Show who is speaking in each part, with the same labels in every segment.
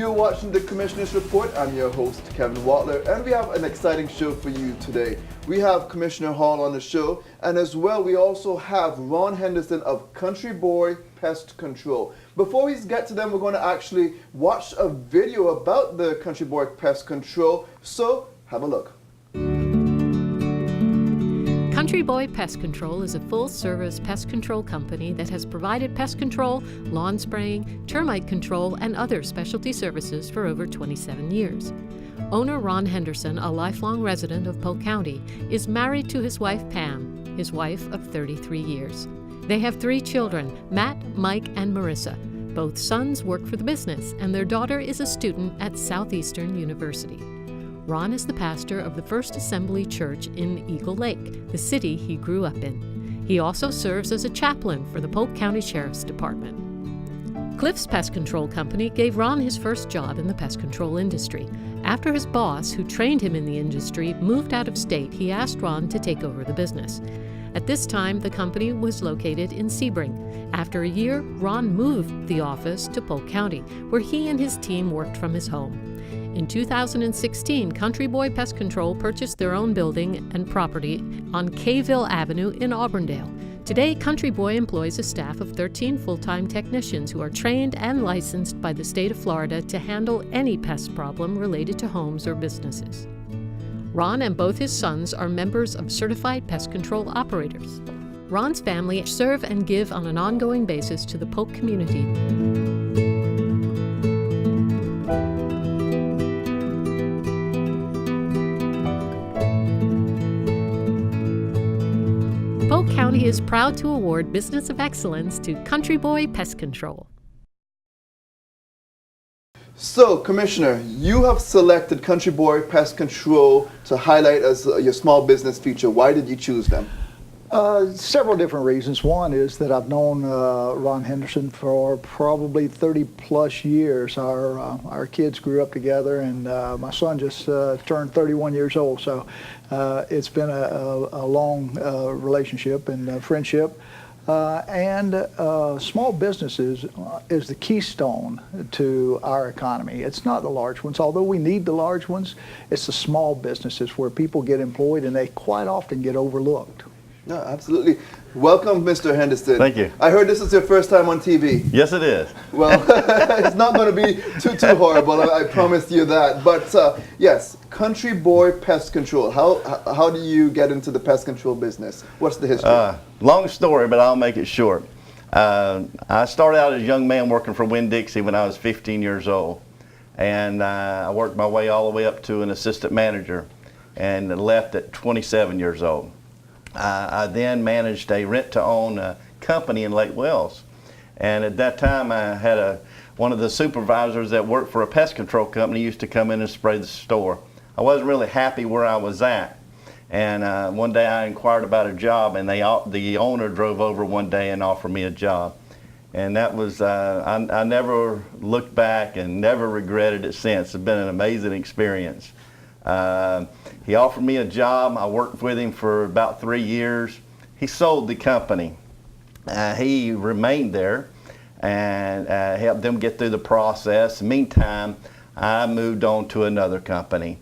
Speaker 1: You're watching the Commissioner's Report. I'm your host, Kevin Watler, and we have an exciting show for you today. We have Commissioner Hall on the show, and as well, we also have Ron Henderson of Country Boy Pest Control. Before we get to them, we're going to actually watch a video about the Country Boy Pest Control, so have a look.
Speaker 2: Country Boy Pest Control is a full-service pest control company that has provided pest control, lawn spraying, termite control, and other specialty services for over 27 years. Owner Ron Henderson, a lifelong resident of Polk County, is married to his wife Pam, his wife of 33 years. They have 3 children, Matt, Mike, and Marissa. Both sons work for the business, and their daughter is a student at Southeastern University. Ron is the pastor of the First Assembly Church in Eagle Lake, the city he grew up in. He also serves as a chaplain for the Polk County Sheriff's Department. Cliff's Pest Control Company gave Ron his first job in the pest control industry. After his boss, who trained him in the industry, moved out of state, he asked Ron to take over the business. At this time, the company was located in Sebring. After a year, Ron moved the office to Polk County, where he and his team worked from his home. In 2016, Country Boy Pest Control purchased their own building and property on Kayville Avenue in Auburndale. Today, Country Boy employs a staff of 13 full-time technicians who are trained and licensed by the state of Florida to handle any pest problem related to homes or businesses. Ron and both his sons are members of Certified Pest Control Operators. Ron's family serve and give on an ongoing basis to the Polk community. Polk County is proud to award Business of Excellence to Country Boy Pest Control.
Speaker 1: So, Commissioner, you have selected Country Boy Pest Control to highlight as your small business feature. Why did you choose them?
Speaker 3: Several different reasons. One is that I've known Ron Henderson for probably 30 plus years. Our kids grew up together, and my son just turned 31 years old. So it's been a long relationship and friendship. Small businesses is the keystone to our economy. It's not the large ones, although we need the large ones. It's the small businesses where people get employed, and they quite often get overlooked.
Speaker 1: No, absolutely. Welcome, Mr. Henderson.
Speaker 4: Thank you.
Speaker 1: I heard this is your first time on TV.
Speaker 4: Yes, it is.
Speaker 1: Well, it's not going to be too horrible, I promise you that. But yes, Country Boy Pest Control. How do you get into the pest control business? What's the history?
Speaker 4: Long story, but I'll make it short. I started out as a young man working for Winn-Dixie when I was 15 years old. And I worked my way all the way up to an assistant manager and left at 27 years old. I then managed a rent-to-own company in Lake Wells, and at that time I had one of the supervisors that worked for a pest control company used to come in and spray the store. I wasn't really happy where I was at, and one day I inquired about a job, and the owner drove over one day and offered me a job, and that was I never looked back and never regretted it since. It's been an amazing experience. He offered me a job. I worked with him for about 3 years. He sold the company. He remained there and helped them get through the process. Meantime, I moved on to another company.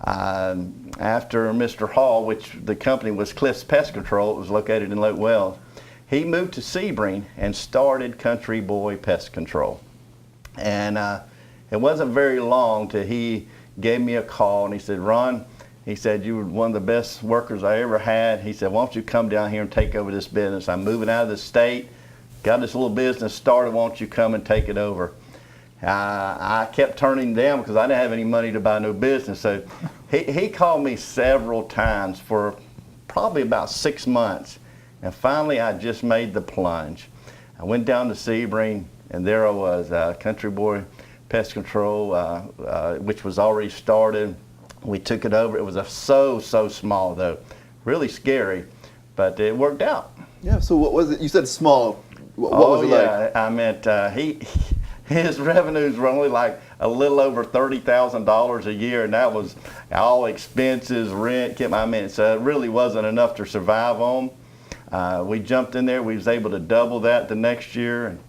Speaker 4: After Mr. Hall, which the company was Cliff's Pest Control, it was located in Lake Wells, he moved to Sebring and started Country Boy Pest Control. And it wasn't very long till he gave me a call and he said, "Ron," he said, "you were one of the best workers I ever had." He said, "Why don't you come down here and take over this business? I'm moving out of the state, got this little business started, why don't you come and take it over?" I kept turning him down because I didn't have any money to buy no business. So he called me several times for probably about 6 months. And finally I just made the plunge. I went down to Sebring, and there I was, Country Boy Pest Control, which was already started. We took it over. It was so small though, really scary, but it worked out.
Speaker 1: Yeah. So what was it? You said small. What was it like?
Speaker 4: I meant his revenues were only like a little over $30,000 a year, and that was all expenses, rent. I mean, so it really wasn't enough to survive on. We jumped in there. We was able to double that the next year. And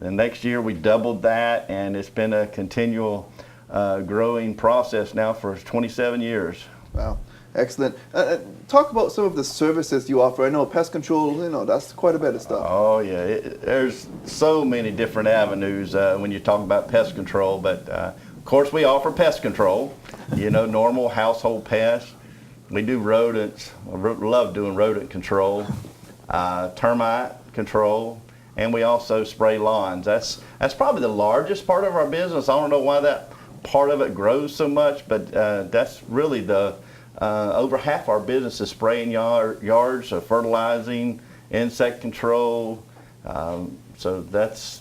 Speaker 4: The next year we doubled that, and it's been a continual growing process now for 27 years.
Speaker 1: Wow, excellent. Talk about some of the services you offer. I know pest control, that's quite a bit of stuff.
Speaker 4: Oh yeah, there's so many different avenues when you talk about pest control, but of course we offer pest control, normal household pests. We do rodents. I love doing rodent control, termite control, and we also spray lawns. That's probably the largest part of our business. I don't know why that part of it grows so much, but that's really the over half our business is spraying yards, so fertilizing, insect control. So that's,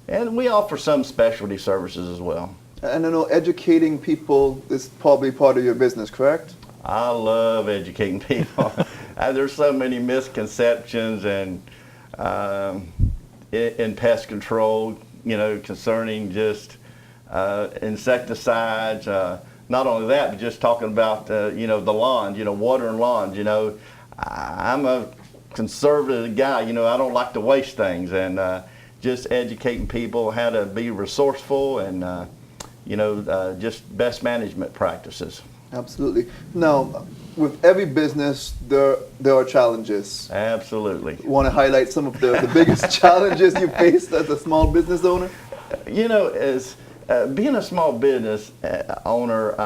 Speaker 4: and we offer some specialty services as well.
Speaker 1: And I know educating people is probably part of your business, correct?
Speaker 4: I love educating people. There's so many misconceptions and in pest control, concerning just insecticides. Not only that, but just talking about the lawns, watering lawns. I'm a conservative guy. I don't like to waste things, and just educating people how to be resourceful and just best management practices.
Speaker 1: Absolutely. Now, with every business, there are challenges.
Speaker 4: Absolutely.
Speaker 1: Want to highlight some of the biggest challenges you faced as a small business owner?
Speaker 4: As being a small business owner,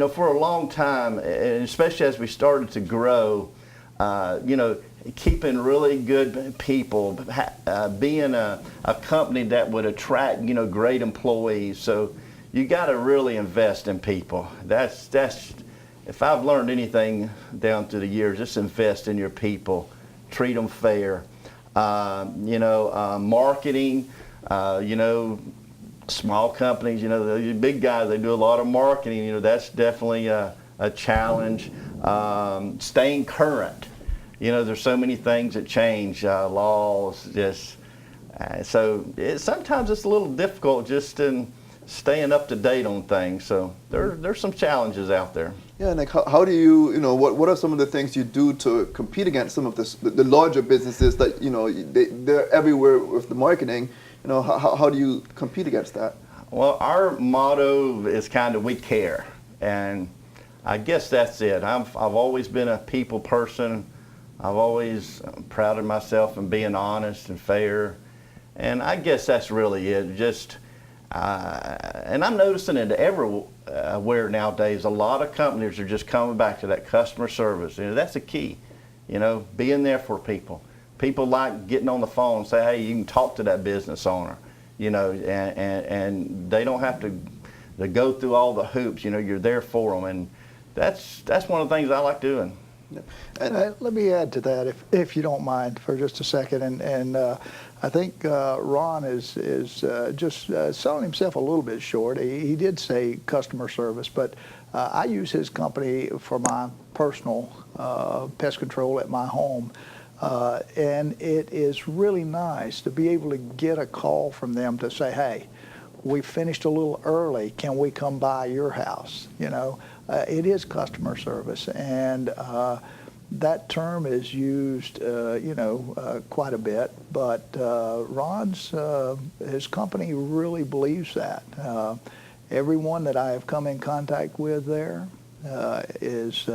Speaker 4: for a long time, and especially as we started to grow, keeping really good people, being a company that would attract, great employees. So you got to really invest in people. That's if I've learned anything down through the years, just invest in your people, treat them fair. Marketing, small companies, the big guys, they do a lot of marketing. That's definitely a challenge. Staying current. There's so many things that change, laws, just so sometimes it's a little difficult just in staying up to date on things. So there's some challenges out there.
Speaker 1: Yeah, and how do you, what are some of the things you do to compete against some of the larger businesses that, they're everywhere with the marketing? How do you compete against that?
Speaker 4: Well, our motto is kind of we care, and I guess that's it. I've always been a people person. I've always prided myself in being honest and fair, and I guess that's really it. Just and I'm noticing it everywhere nowadays. A lot of companies are just coming back to that customer service. That's the key. Being there for people. People like getting on the phone and say, hey, you can talk to that business owner. And they don't have to go through all the hoops. You're there for them, and that's one of the things I like doing.
Speaker 3: And let me add to that, if you don't mind, for just a second. And I think Ron is just selling himself a little bit short. He did say customer service, but I use his company for my personal pest control at my home. And it is really nice to be able to get a call from them to say, hey, we finished a little early. Can we come by your house? It is customer service, and that term is used, quite a bit. But his company really believes that. Everyone that I have come in contact with there is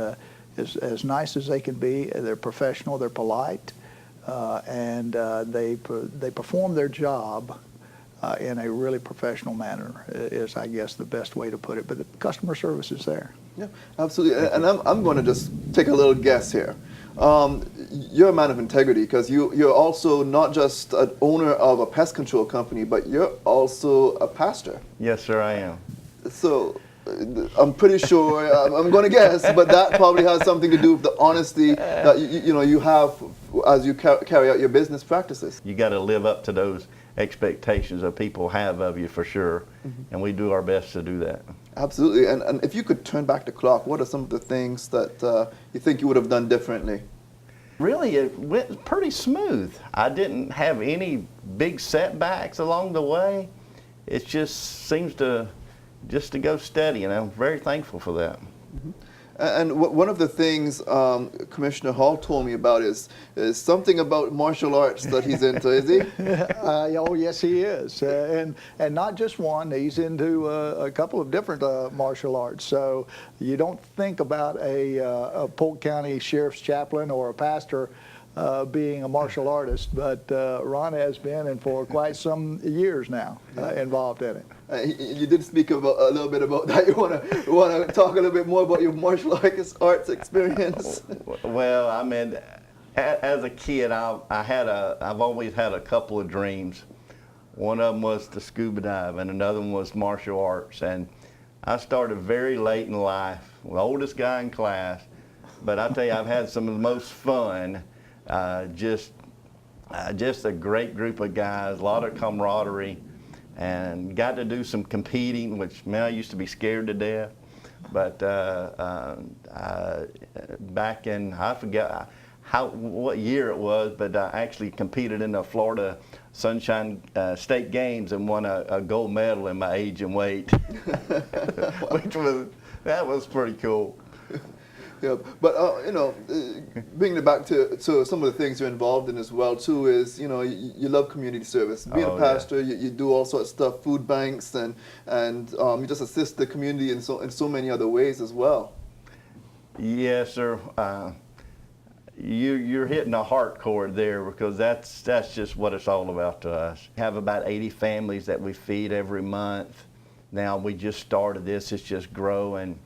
Speaker 3: as nice as they can be. They're professional. They're polite, and they perform their job in a really professional manner is, I guess, the best way to put it. But the customer service is there.
Speaker 1: Yeah, absolutely. And I'm going to just take a little guess here. You're a man of integrity because you're also not just an owner of a pest control company, but you're also a pastor.
Speaker 4: Yes, sir, I am.
Speaker 1: So I'm pretty sure, I'm going to guess, but that probably has something to do with the honesty that you have as you carry out your business practices.
Speaker 4: You got to live up to those expectations that people have of you, for sure, and we do our best to do that.
Speaker 1: Absolutely. And if you could turn back the clock, what are some of the things that you think you would have done differently?
Speaker 4: Really, it went pretty smooth. I didn't have any big setbacks along the way. It just seems to go steady, and I'm very thankful for that.
Speaker 1: And one of the things Commissioner Hall told me about is something about martial arts that he's into, is he?
Speaker 3: Oh, yes, he is. And not just one. He's into a couple of different martial arts. So you don't think about a Polk County Sheriff's chaplain or a pastor being a martial artist, but Ron has been, and for quite some years now, involved in it.
Speaker 1: You did speak about a little bit about that. You want to talk a little bit more about your martial arts experience?
Speaker 4: Well, I mean, as a kid, I've always had a couple of dreams. One of them was to scuba dive, and another one was martial arts. And I started very late in life, the oldest guy in class. But I tell you, I've had some of the most fun. Just a great group of guys, a lot of camaraderie, and got to do some competing, which, man, I used to be scared to death. But back in, I forget what year it was, but I actually competed in the Florida Sunshine State Games and won a gold medal in my age and weight, that was pretty cool.
Speaker 1: Yeah, but bringing it back to some of the things you're involved in as well too is you love community service. Being a pastor, you do all sorts of stuff, food banks, and you just assist the community in so many other ways as well.
Speaker 4: Yes, sir. You're hitting a heart chord there, because that's just what it's all about to us. We have about 80 families that we feed every month. Now we just started this; it's just growing.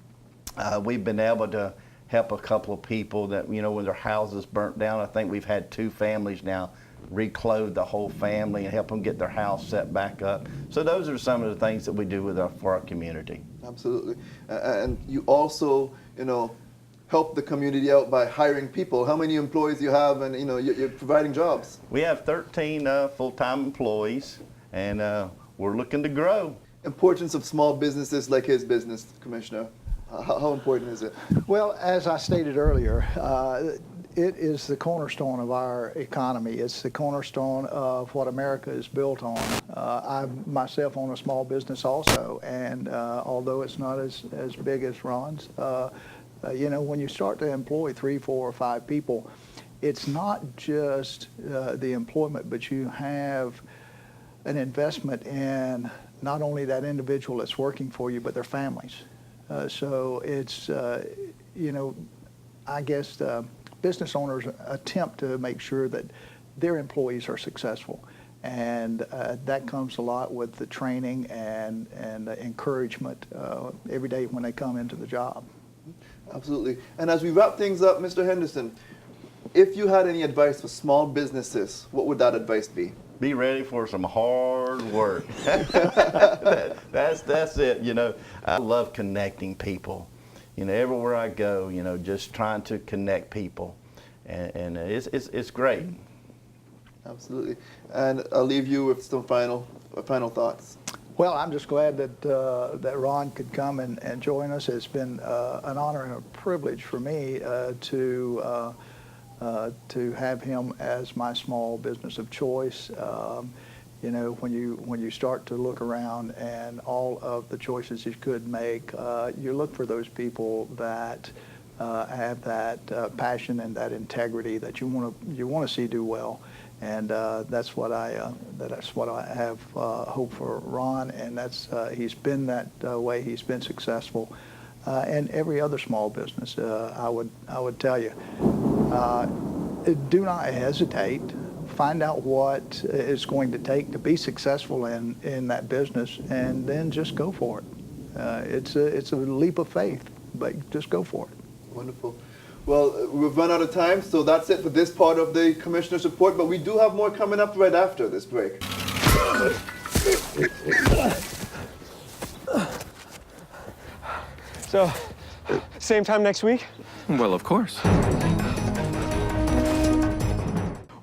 Speaker 4: We've been able to help a couple of people that, when their houses burnt down. I think we've had 2 families now reclothe the whole family and help them get their house set back up. So those are some of the things that we do for our community.
Speaker 1: Absolutely. And you also, help the community out by hiring people. How many employees you have, and you're providing jobs?
Speaker 4: We have 13 full-time employees, and we're looking to grow.
Speaker 1: Importance of small businesses like his business, Commissioner. How important is it?
Speaker 3: Well, as I stated earlier, it is the cornerstone of our economy. It's the cornerstone of what America is built on. I myself own a small business also, and although it's not as big as Ron's, when you start to employ 3, 4, or 5 people, it's not just the employment, but you have an investment in not only that individual that's working for you, but their families. So it's, I guess business owners attempt to make sure that their employees are successful. And that comes a lot with the training and encouragement every day when they come into the job.
Speaker 1: Absolutely. And as we wrap things up, Mr. Henderson, if you had any advice for small businesses, what would that advice be?
Speaker 4: Be ready for some hard work. That's it. I love connecting people. Everywhere I go, just trying to connect people, and it's great.
Speaker 1: Absolutely. And I'll leave you with some final thoughts.
Speaker 3: Well, I'm just glad that Ron could come and join us. It's been an honor and a privilege for me to have him as my small business of choice. When you start to look around and all of the choices you could make, you look for those people that have that passion and that integrity that you want to see do well. And that's what I have hope for Ron, and he's been that way. He's been successful, and every other small business. I would tell you, do not hesitate. Find out what it's going to take to be successful in that business, and then just go for it. It's a leap of faith, but just go for it.
Speaker 1: Wonderful. Well, we've run out of time, so that's it for this part of the Commissioner's Report, but we do have more coming up right after this break.
Speaker 5: So, same time next week?
Speaker 6: Well, of course.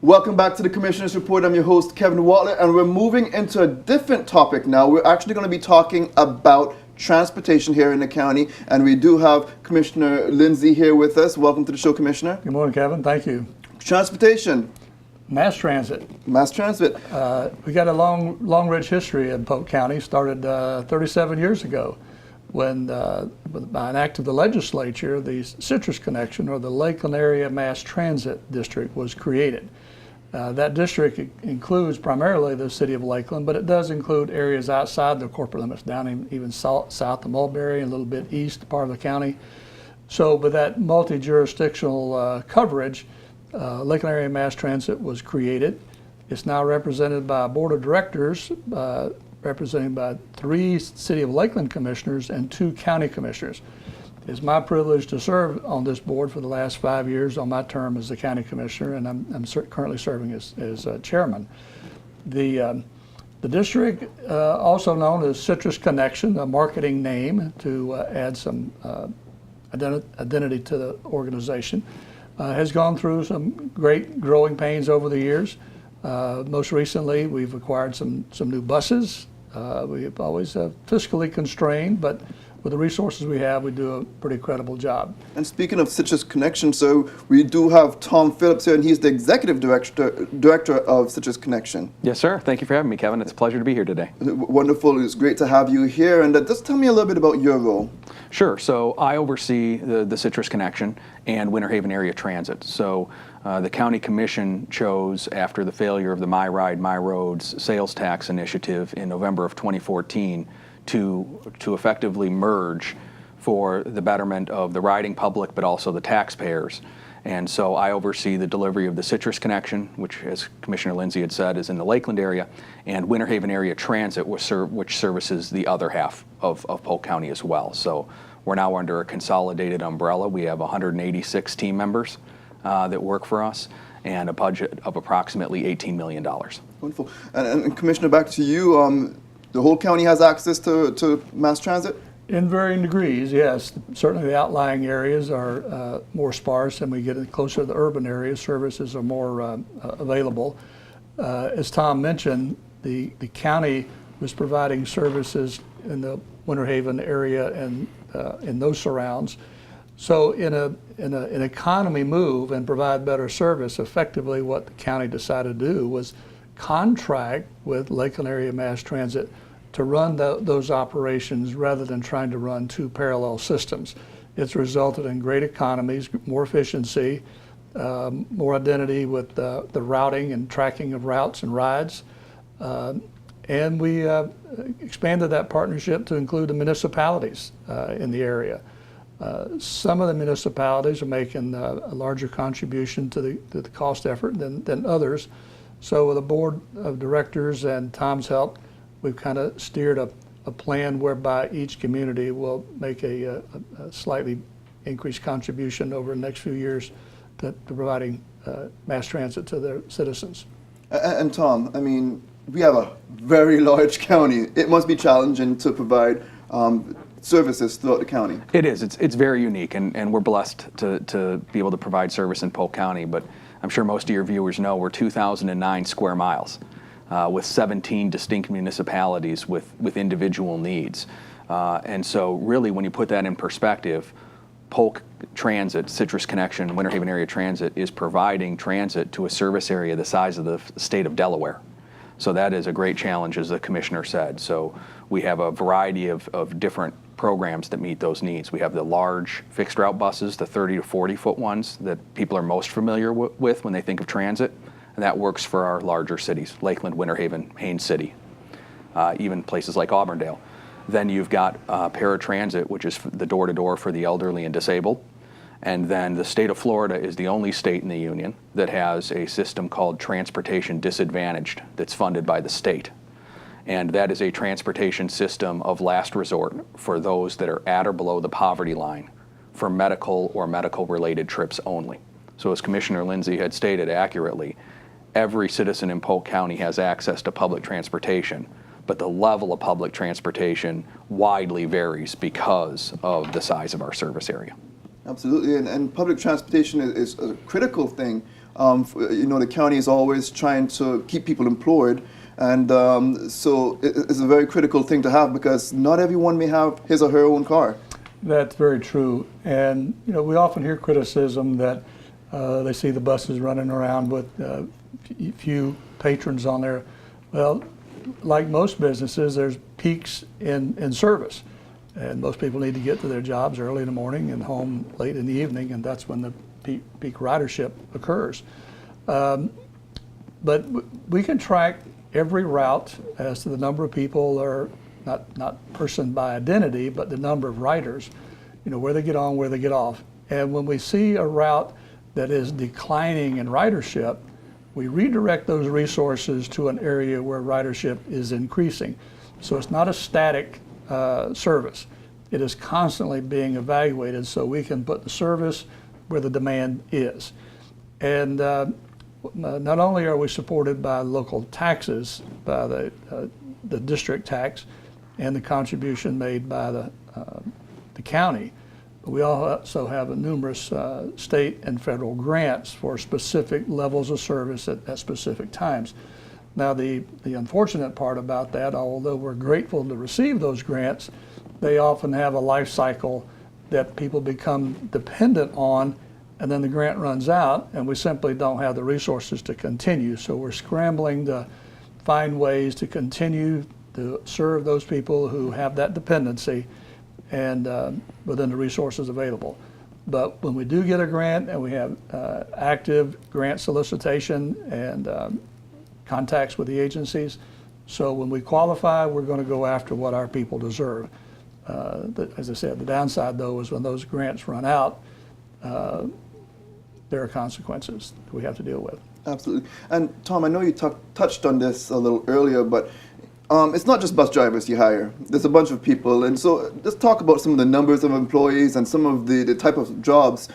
Speaker 1: Welcome back to the Commissioner's Report. I'm your host, Kevin Watler, and we're moving into a different topic now. We're actually going to be talking about transportation here in the county, and we do have Commissioner Lindsey here with us. Welcome to the show, Commissioner.
Speaker 7: Good morning, Kevin. Thank you.
Speaker 1: Transportation.
Speaker 7: Mass transit.
Speaker 1: Mass transit.
Speaker 7: We got a long, rich history in Polk County. Started 37 years ago. when by an act of the legislature, the Citrus Connection, or the Lakeland Area Mass Transit District, was created. That district includes primarily the city of Lakeland, but it does include areas outside the corporate limits, down even south of Mulberry and a little bit east part of the county. So with that multi-jurisdictional coverage, Lakeland Area Mass Transit was created. It's now represented by a board of directors, represented by 3 City of Lakeland commissioners and 2 county commissioners. It's my privilege to serve on this board for the last 5 years on my term as the county commissioner, and I'm currently serving as chairman. The district, also known as Citrus Connection, a marketing name to add some identity to the organization, has gone through some great growing pains over the years. Most recently, we've acquired some new buses. We've always fiscally constrained, but with the resources we have, we do a pretty credible job.
Speaker 1: And speaking of Citrus Connection, so we do have Tom Phillips here, and he's the executive director of Citrus Connection.
Speaker 6: Yes, sir. Thank you for having me, Kevin. It's a pleasure to be here today.
Speaker 1: Wonderful. It's great to have you here. And just tell me a little bit about your role.
Speaker 6: Sure. So I oversee the Citrus Connection and Winter Haven Area Transit. So the County Commission chose, after the failure of the My Ride, My Roads sales tax initiative in November of 2014, to effectively merge for the betterment of the riding public, but also the taxpayers. And so I oversee the delivery of the Citrus Connection, which, as Commissioner Lindsey had said, is in the Lakeland area, and Winter Haven Area Transit, which services the other half of Polk County as well. So we're now under a consolidated umbrella. We have 186 team members that work for us, and a budget of approximately $18 million.
Speaker 1: Wonderful. And Commissioner, back to you. The whole county has access to mass transit?
Speaker 7: In varying degrees, yes. Certainly the outlying areas are more sparse, and we get closer to the urban areas, services are more available. As Tom mentioned, the county was providing services in the Winter Haven area and in those surrounds. So in an economy move and provide better service, effectively what the county decided to do was contract with Lakeland Area Mass Transit to run those operations rather than trying to run 2 parallel systems. It's resulted in great economies, more efficiency, more identity with the routing and tracking of routes and rides. And we expanded that partnership to include the municipalities in the area. Some of the municipalities are making a larger contribution to the cost effort than others. So with the board of directors and Tom's help, we've kind of steered a plan whereby each community will make a slightly increased contribution over the next few years to providing mass transit to their citizens.
Speaker 1: And Tom, I mean, we have a very large county. It must be challenging to provide services throughout the county.
Speaker 6: It is. It's very unique, and we're blessed to be able to provide service in Polk County. But I'm sure most of your viewers know we're 2,009 square miles with 17 distinct municipalities with individual needs. And so really, when you put that in perspective, Polk Transit, Citrus Connection, Winter Haven Area Transit is providing transit to a service area the size of the state of Delaware. So that is a great challenge, as the commissioner said. So we have a variety of different programs that meet those needs. We have the large fixed route buses, the 30 to 40 foot ones that people are most familiar with when they think of transit. And that works for our larger cities, Lakeland, Winter Haven, Haines City, even places like Auburndale. Then you've got paratransit, which is the door-to-door for the elderly and disabled. And then the state of Florida is the only state in the union that has a system called Transportation Disadvantaged that's funded by the state. And that is a transportation system of last resort for those that are at or below the poverty line for medical or medical-related trips only. So as Commissioner Lindsey had stated accurately, every citizen in Polk County has access to public transportation, but the level of public transportation widely varies because of the size of our service area.
Speaker 1: Absolutely, and public transportation is a critical thing. The county is always trying to keep people employed, and so it's a very critical thing to have because not everyone may have his or her own car.
Speaker 7: That's very true, and we often hear criticism that they see the buses running around with few patrons on there. Well, like most businesses, there's peaks in service. And most people need to get to their jobs early in the morning and home late in the evening, and that's when the peak ridership occurs. But we can track every route as to the number of people, or not person by identity, but the number of riders, where they get on, where they get off. And when we see a route that is declining in ridership, we redirect those resources to an area where ridership is increasing. So it's not a static service. It is constantly being evaluated so we can put the service where the demand is. And not only are we supported by local taxes, by the district tax and the contribution made by the county, but we also have numerous state and federal grants for specific levels of service at specific times. Now, the unfortunate part about that, although we're grateful to receive those grants, they often have a life cycle that people become dependent on, and then the grant runs out and we simply don't have the resources to continue. So we're scrambling to find ways to continue to serve those people who have that dependency and within the resources available. But when we do get a grant and we have active grant solicitation and contacts with the agencies, so when we qualify, we're going to go after what our people deserve. As I said, the downside though is when those grants run out, there are consequences that we have to deal with.
Speaker 1: Absolutely. And Tom, I know you touched on this a little earlier, but it's not just bus drivers you hire. There's a bunch of people. And so let's talk about some of the numbers of employees and some of the type of jobs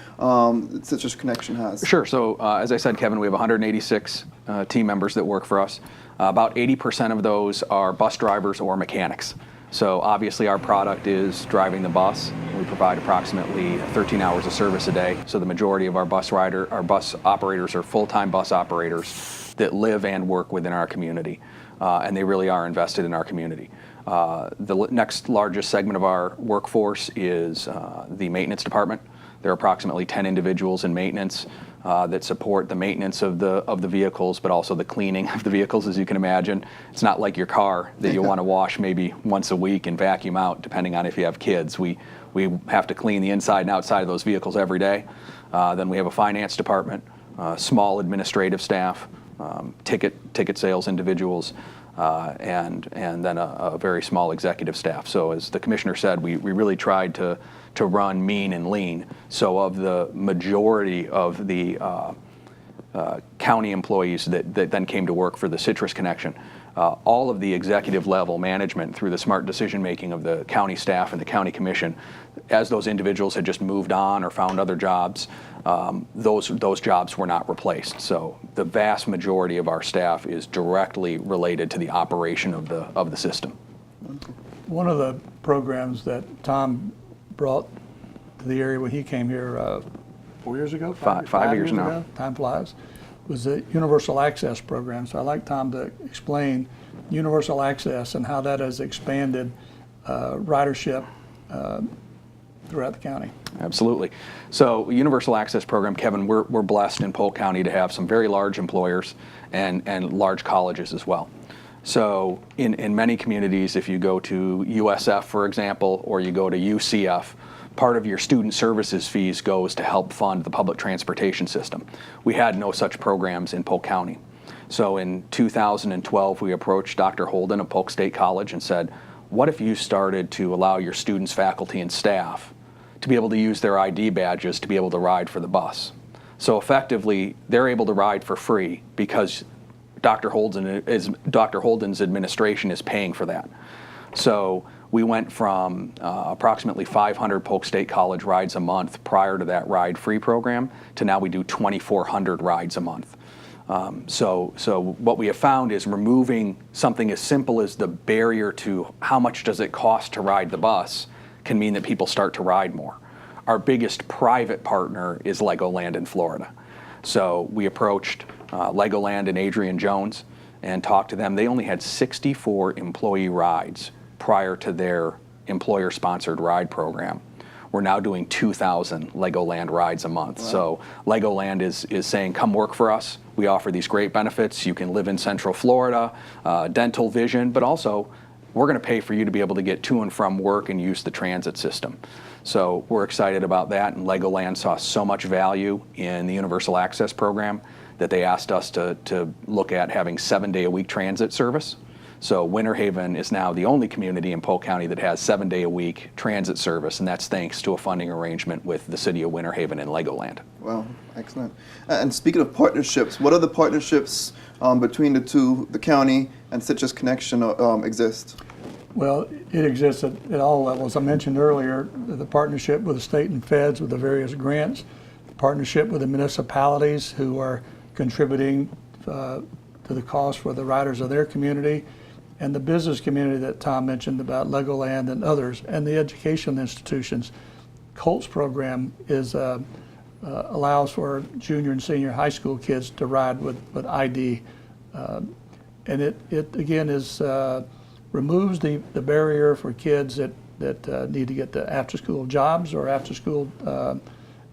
Speaker 1: Citrus Connection has.
Speaker 6: Sure. So as I said, Kevin, we have 186 team members that work for us. About 80% of those are bus drivers or mechanics. So obviously our product is driving the bus. We provide approximately 13 hours of service a day. So the majority of our bus operators are full-time bus operators that live and work within our community. And they really are invested in our community. The next largest segment of our workforce is the maintenance department. There are approximately 10 individuals in maintenance that support the maintenance of the vehicles, but also the cleaning of the vehicles, as you can imagine. It's not like your car that you want to wash maybe once a week and vacuum out, depending on if you have kids. We have to clean the inside and outside of those vehicles every day. Then we have a finance department, small administrative staff, ticket sales individuals, and then a very small executive staff. So as the commissioner said, we really tried to run mean and lean. So of the majority of the county employees that then came to work for the Citrus Connection, all of the executive level management through the smart decision making of the county staff and the county commission, as those individuals had just moved on or found other jobs, those jobs were not replaced. So the vast majority of our staff is directly related to the operation of the system.
Speaker 7: One of the programs that Tom brought to the area when he came here 4 years ago?
Speaker 6: Five years now.
Speaker 7: Ago, time flies, was the Universal Access program. So I'd like Tom to explain Universal Access and how that has expanded ridership throughout the county.
Speaker 6: Absolutely. So Universal Access program, Kevin, we're blessed in Polk County to have some very large employers and large colleges as well. So in many communities, if you go to USF, for example, or you go to UCF, part of your student services fees goes to help fund the public transportation system. We had no such programs in Polk County. So in 2012, we approached Dr. Holden of Polk State College and said, what if you started to allow your students, faculty, and staff to be able to use their ID badges to be able to ride for the bus? So effectively, they're able to ride for free because Dr. Holden's administration is paying for that. So we went from approximately 500 Polk State College rides a month prior to that ride-free program to now we do 2,400 rides a month. So what we have found is removing something as simple as the barrier to how much does it cost to ride the bus can mean that people start to ride more. Our biggest private partner is Legoland in Florida. So we approached Legoland and Adrian Jones and talked to them. They only had 64 employee rides prior to their employer-sponsored ride program. We're now doing 2,000 Legoland rides a month. Wow. So Legoland is saying, come work for us. We offer these great benefits. You can live in Central Florida, dental, vision, but also we're going to pay for you to be able to get to and from work and use the transit system. So we're excited about that, and Legoland saw so much value in the Universal Access Program that they asked us to look at having 7-day-a-week transit service. So Winter Haven is now the only community in Polk County that has 7-day-a-week transit service, and that's thanks to a funding arrangement with the city of Winter Haven and Legoland.
Speaker 1: Wow, excellent. And speaking of partnerships, what other partnerships between the two, the county and Citrus Connection, exist?
Speaker 7: Well, it exists at all levels. I mentioned earlier the partnership with the state and feds with the various grants, the partnership with the municipalities who are contributing to the cost for the riders of their community, and the business community that Tom mentioned about Legoland and others, and the education institutions. Colt's program is allows for junior and senior high school kids to ride with ID, and it again is removes the barrier for kids that need to get to after school jobs or after school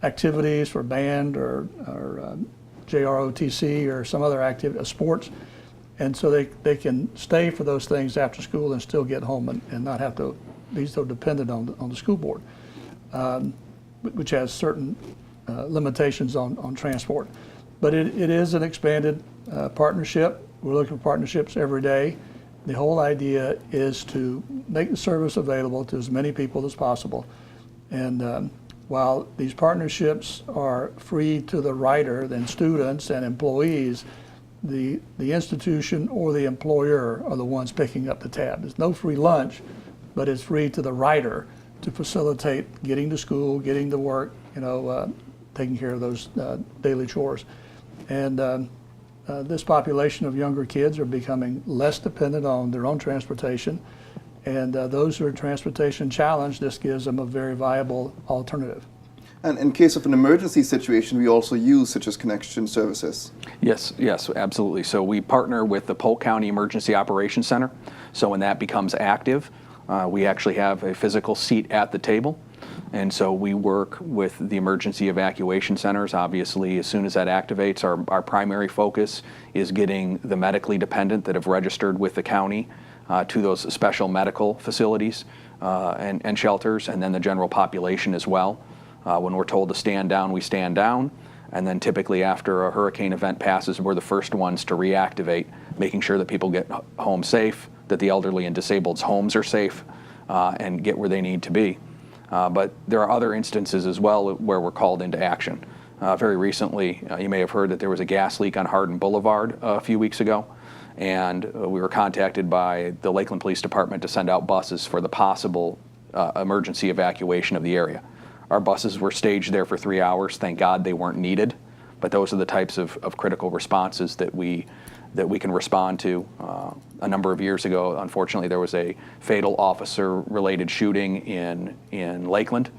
Speaker 7: activities for band or JROTC or some other activity, sports. And so they can stay for those things after school and still get home and not have to be so dependent on the school board, which has certain limitations on transport. But it is an expanded partnership. We're looking for partnerships every day. The whole idea is to make the service available to as many people as possible. And while these partnerships are free to the rider, then students and employees, the institution or the employer are the ones picking up the tab. There's no free lunch, but it's free to the rider to facilitate getting to school, getting to work, taking care of those daily chores. And this population of younger kids are becoming less dependent on their own transportation, and those who are transportation challenged, this gives them a very viable alternative.
Speaker 1: And in case of an emergency situation, we also use Citrus Connection services.
Speaker 6: Yes, absolutely. So we partner with the Polk County Emergency Operations Center. So when that becomes active, we actually have a physical seat at the table. And so we work with the emergency evacuation centers. Obviously, as soon as that activates, our primary focus is getting the medically dependent that have registered with the county to those special medical facilities and shelters, and then the general population as well. When we're told to stand down, we stand down. And then typically after a hurricane event passes, we're the first ones to reactivate, making sure that people get home safe, that the elderly and disabled's homes are safe, and get where they need to be. But there are other instances as well where we're called into action. Very recently, you may have heard that there was a gas leak on Hardin Boulevard a few weeks ago, and we were contacted by the Lakeland Police Department to send out buses for the possible emergency evacuation of the area. Our buses were staged there for 3 hours. Thank God they weren't needed, but those are the types of critical responses that we can respond to. A number of years ago, unfortunately, there was a fatal officer-related shooting in Lakeland,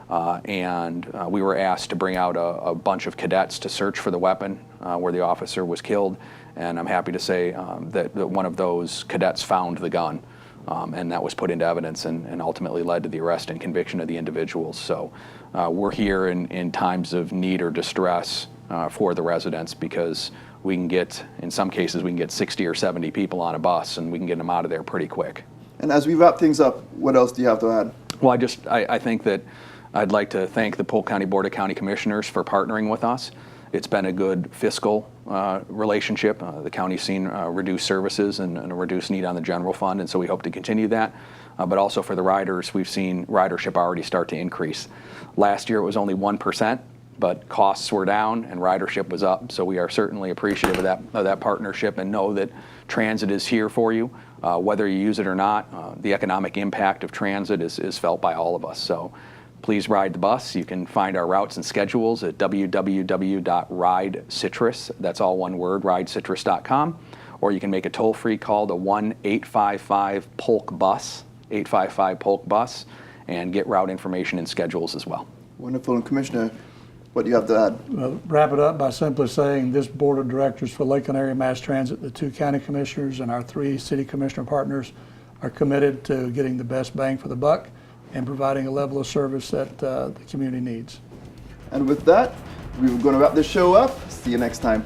Speaker 6: and we were asked to bring out a bunch of cadets to search for the weapon where the officer was killed, and I'm happy to say that one of those cadets found the gun. And that was put into evidence and ultimately led to the arrest and conviction of the individuals. So we're here in times of need or distress for the residents, because we can get, in some cases, we can get 60 or 70 people on a bus, and we can get them out of there pretty quick.
Speaker 1: And as we wrap things up, what else do you have to add?
Speaker 6: Well, I think that I'd like to thank the Polk County Board of County Commissioners for partnering with us. It's been a good fiscal relationship. The county's seen reduced services and a reduced need on the general fund, and so we hope to continue that. But also for the riders, we've seen ridership already start to increase. Last year it was only 1%, but costs were down and ridership was up. So we are certainly appreciative of that partnership, and know that transit is here for you. Whether you use it or not, the economic impact of transit is felt by all of us. So please ride the bus. You can find our routes and schedules at www.ridecitrus, that's all one word, ridecitrus.com, or you can make a toll-free call to 1-855-POLK-BUS, 855-POLK-BUS, and get route information and schedules as well.
Speaker 1: Wonderful. And Commissioner, what do you have to add?
Speaker 7: Wrap it up by simply saying this Board of Directors for Lakeland Area Mass Transit, the 2 county commissioners and our 3 city commissioner partners, are committed to getting the best bang for the buck and providing a level of service that the community needs.
Speaker 1: And with that, we're going to wrap this show up. See you next time.